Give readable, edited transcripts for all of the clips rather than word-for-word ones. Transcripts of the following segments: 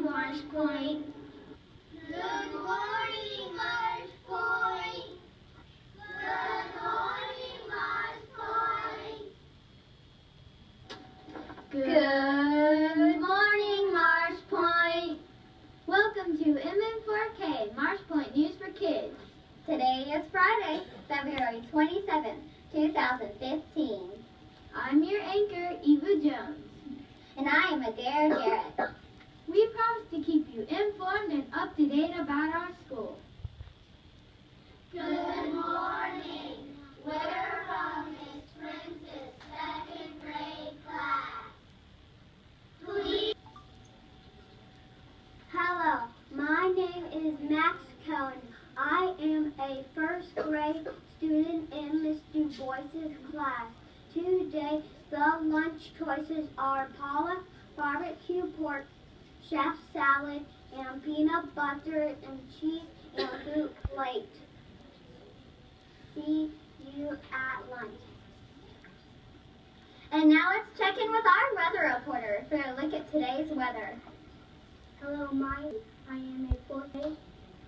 Marshpoint. Good morning, Marshpoint. Good morning, Marshpoint. Good morning, Marshpoint. Welcome to MN4K, Marshpoint News for Kids. Today is Friday, February 27th, 2015. I'm your anchor, Eva Jones. And I am Adair Jarrett. We promise to keep you informed and up to date about our school. Good morning. We're from Miss Prince's second grade class. Please. Hello, my name is Max Cohen. I am a first grade student in Miss Du Bois's class. Today, the lunch choices are pollock, barbecue pork, chef salad, and peanut butter and cheese and fruit plate. See you at lunch. And now let's check in with our weather reporter for a look at today's weather. Hello, I am a fourth grade.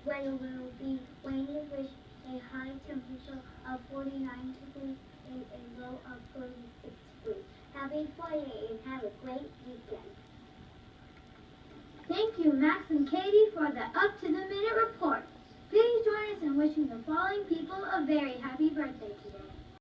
Weather will be rainy with a high temperature of 49 degrees and a low of 36 degrees. Happy Friday and have a great weekend. Thank you, Max and Katie, for the up-to-the-minute report. Please join us in wishing the following people a very happy birthday today.